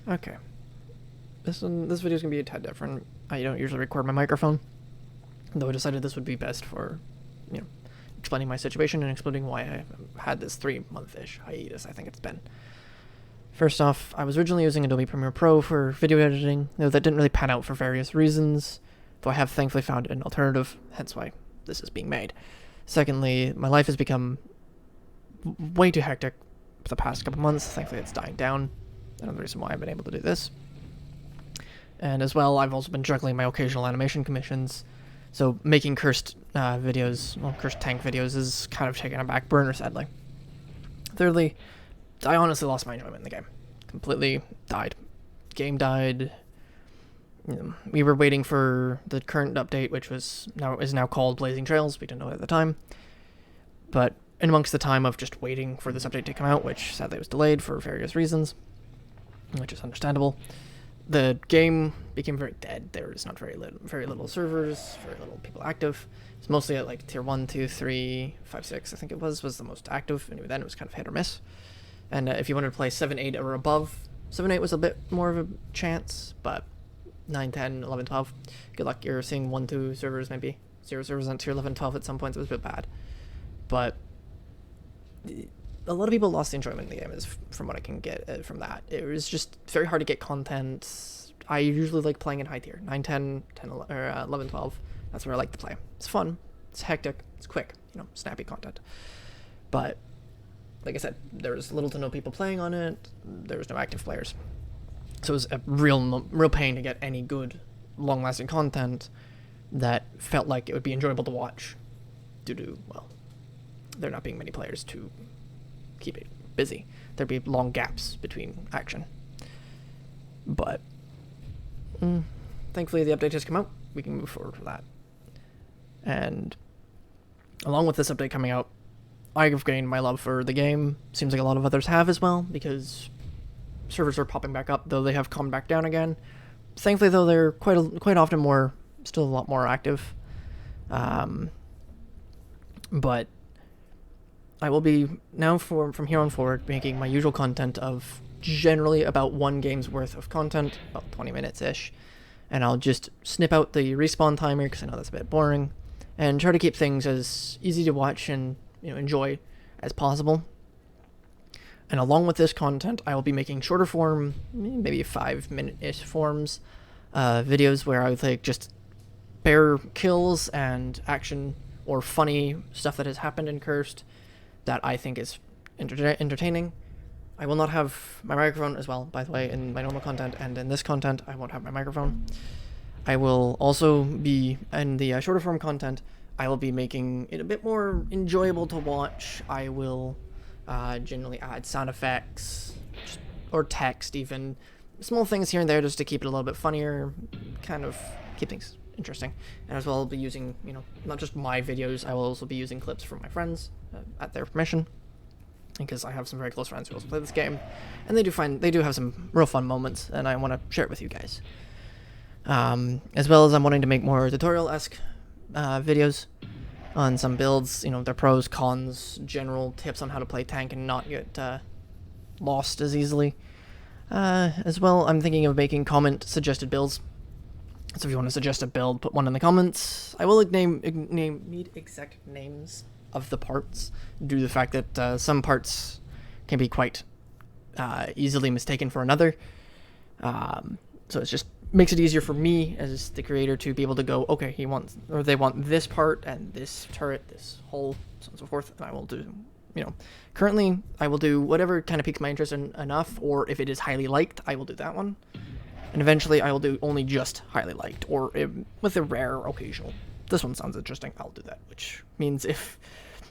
Okay. This video is gonna be a tad different. I don't usually record my microphone, though I decided this would be best for, explaining my situation and explaining why I had this 3-month-ish hiatus. I think it's been. First off, I was originally using Adobe Premiere Pro for video editing, though that didn't really pan out for various reasons, though I have thankfully found an alternative, hence why this is being made. Secondly, my life has become way too hectic for the past couple months. Thankfully, it's dying down. Another reason why I've been able to do this. And as well, I've also been juggling my occasional animation commissions, so making cursed cursed tank videos is kind of taking a back burner, sadly. Thirdly, I honestly lost my enjoyment in the game. Completely died. Game died. We were waiting for the current update, which is now called Blazing Trails. We didn't know it at the time. But in amongst the time of just waiting for this update to come out, which sadly was delayed for various reasons, which is understandable, the game became very dead. There was not very little servers, very little people active. It's mostly at like tier 1, 2, 3, 5, 6, I think it was the most active, and even then it was kind of hit or miss. And if you wanted to play 7, 8, or above, 7, 8 was a bit more of a chance, but 9, 10, 11, 12, good luck. You're seeing 1, 2 servers, maybe 0 servers on tier 11, 12 at some points. It was a bit bad. But a lot of people lost the enjoyment in the game, is from what I can get from that. It was just very hard to get content. I usually like playing in high tier, 9, 10, 10 or 11, 12. That's where I like to play. It's fun, it's hectic, it's quick, snappy content. But like I said, there was little to no people playing on it. There was no active players. So it was a real pain to get any good, long-lasting content that felt like it would be enjoyable to watch due to, well, there not being many players to keep it busy. There'd be long gaps between action. But thankfully the update has come out. We can move forward with that. And along with this update coming out, I've gained my love for the game. Seems like a lot of others have as well, because servers are popping back up, though they have calmed back down again. Thankfully, though, they're quite often still a lot more active. But I will be now from here on forward making my usual content of generally about 1 game's worth of content, about 20 minutes ish, and I'll just snip out the respawn timer because I know that's a bit boring, and try to keep things as easy to watch and enjoy as possible. And along with this content, I will be making shorter form, maybe 5-minute-ish forms, videos where I would like just bare kills and action or funny stuff that has happened in Cursed that I think is entertaining. I will not have my microphone as well, by the way, in my normal content, and in this content, I won't have my microphone. I will also be, in the shorter form content, I will be making it a bit more enjoyable to watch. I will generally add sound effects, or text even, small things here and there just to keep it a little bit funnier, kind of keep things interesting. And as well, I'll be using, not just my videos, I will also be using clips from my friends at their permission, because I have some very close friends who also play this game, and they do have some real fun moments, and I want to share it with you guys. As well as I'm wanting to make more tutorial-esque videos on some builds, their pros, cons, general tips on how to play tank and not get lost as easily. As well, I'm thinking of making suggested builds. So if you want to suggest a build, put one in the comments. I will need exact names of the parts, due to the fact that some parts can be quite easily mistaken for another. So it just makes it easier for me as the creator to be able to go, okay, they want this part and this turret, this hull, so on and so forth, and I will do, currently I will do whatever kind of piques my interest enough, or if it is highly liked, I will do that one. And eventually I will do only just highly liked, or with a rare occasional, this one sounds interesting, I'll do that, which means if,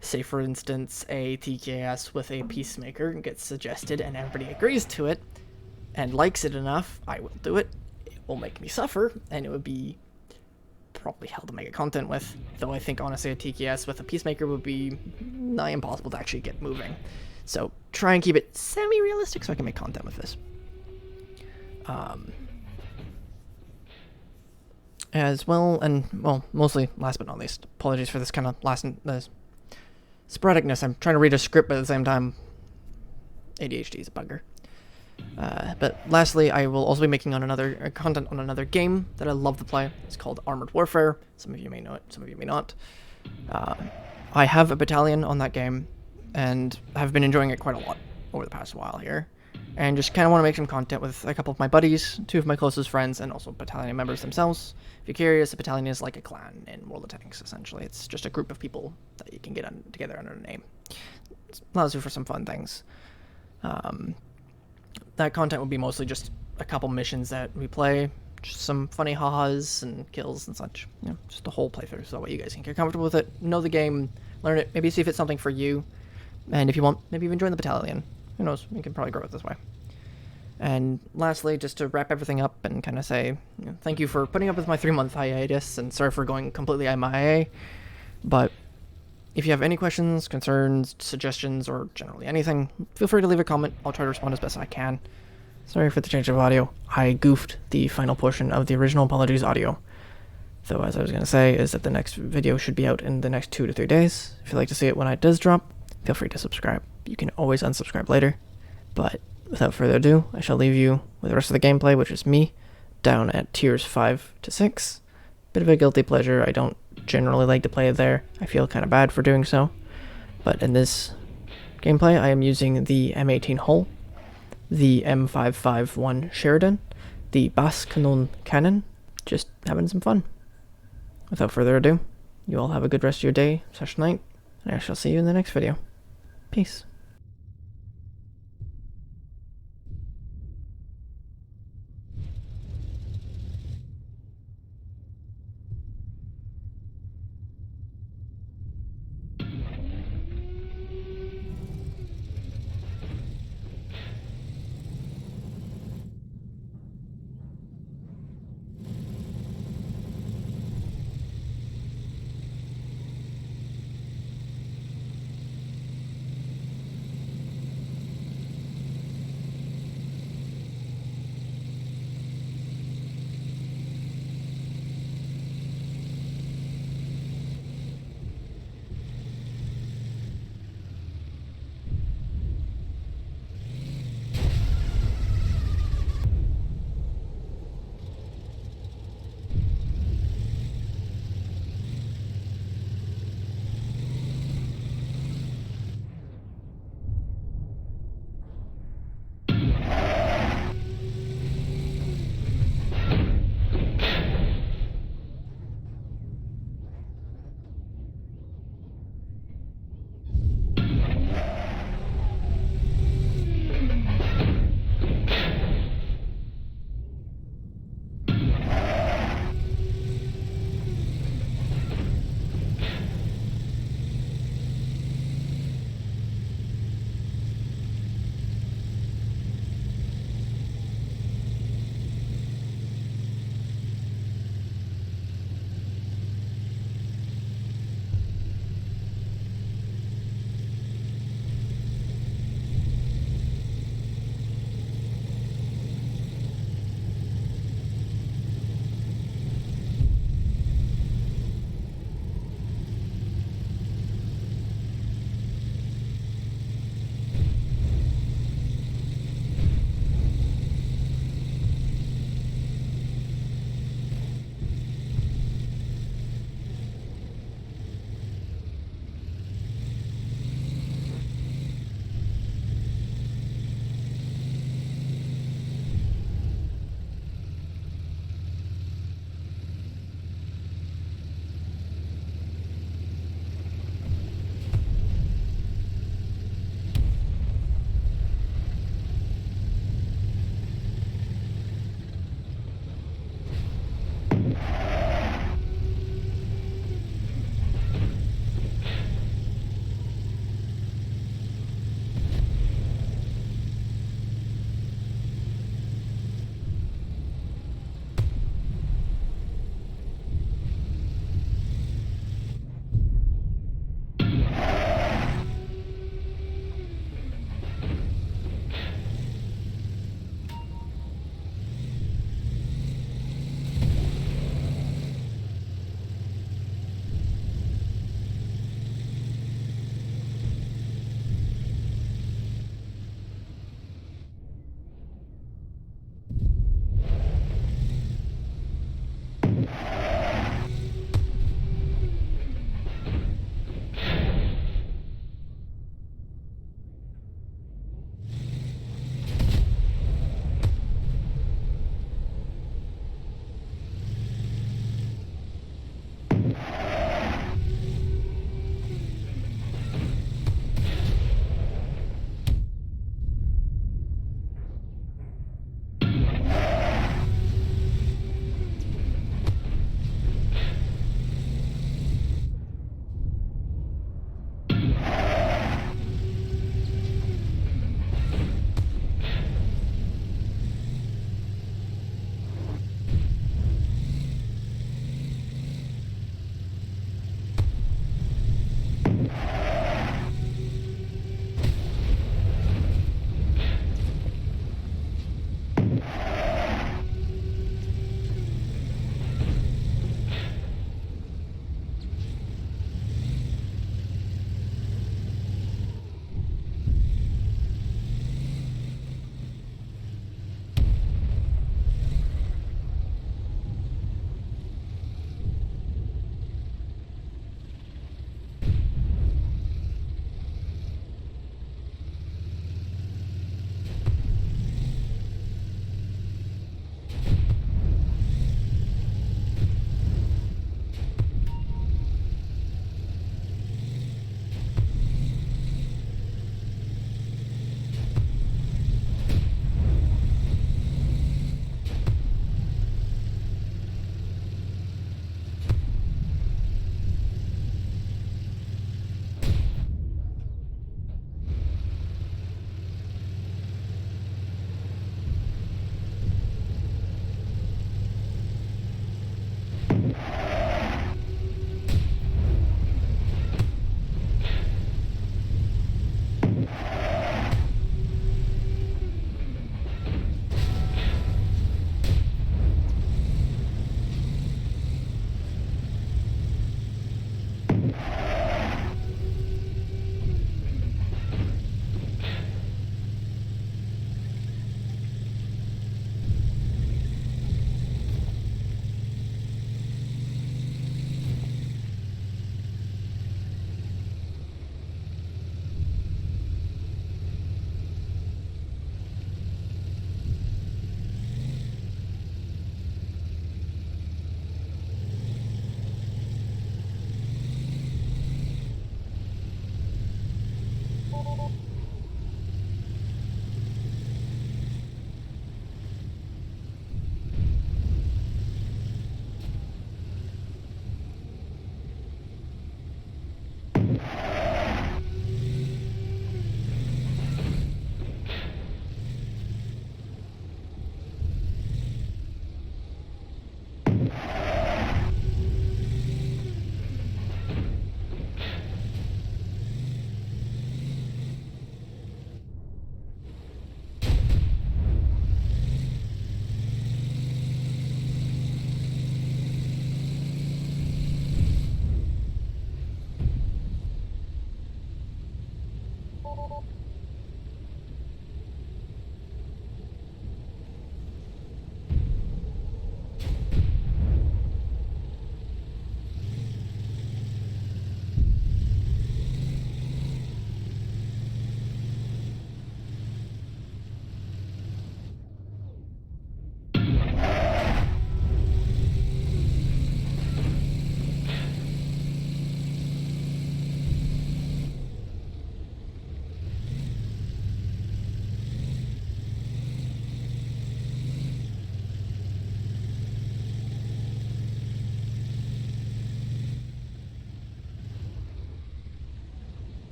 say for instance, a TKS with a Peacemaker gets suggested and everybody agrees to it and likes it enough, I will do it. It will make me suffer, and it would be probably hell to make a content with, though I think honestly a TKS with a Peacemaker would be nigh impossible to actually get moving. So try and keep it semi-realistic so I can make content with this. As well, and well, mostly last but not least, apologies for this kind of sporadicness. I'm trying to read a script, but at the same time, ADHD is a bugger. But lastly, I will also be making on another content on another game that I love to play. It's called Armored Warfare. Some of you may know it, some of you may not. I have a battalion on that game, and have been enjoying it quite a lot over the past while here. And just kind of want to make some content with a couple of my buddies, 2 of my closest friends, and also battalion members themselves. If you're curious, a battalion is like a clan in World of Tanks, essentially. It's just a group of people that you can get together under a name. It allows you for some fun things. That content will be mostly just a couple missions that we play, just some funny ha-has and kills and such. You know, just a whole playthrough, so that way you guys can get comfortable with it, know the game, learn it, maybe see if it's something for you, and if you want, maybe even join the battalion. Who knows, you can probably grow it this way. And lastly, just to wrap everything up and kind of say, you know, thank you for putting up with my 3-month hiatus, and sorry for going completely MIA, but if you have any questions, concerns, suggestions, or generally anything, feel free to leave a comment. I'll try to respond as best I can. Sorry for the change of audio. I goofed the final portion of the original Apologies audio. Though, as I was going to say, is that the next video should be out in the next 2 to 3 days. If you'd like to see it when it does drop, feel free to subscribe. You can always unsubscribe later. But without further ado, I shall leave you with the rest of the gameplay, which is me, down at tiers 5 to 6. Bit of a guilty pleasure. I don't generally like to play it there. I feel kind of bad for doing so. But in this gameplay, I am using the M18 hull, the M551 Sheridan, the Basskanone cannon, just having some fun. Without further ado, you all have a good rest of your day/night, and I shall see you in the next video. Peace.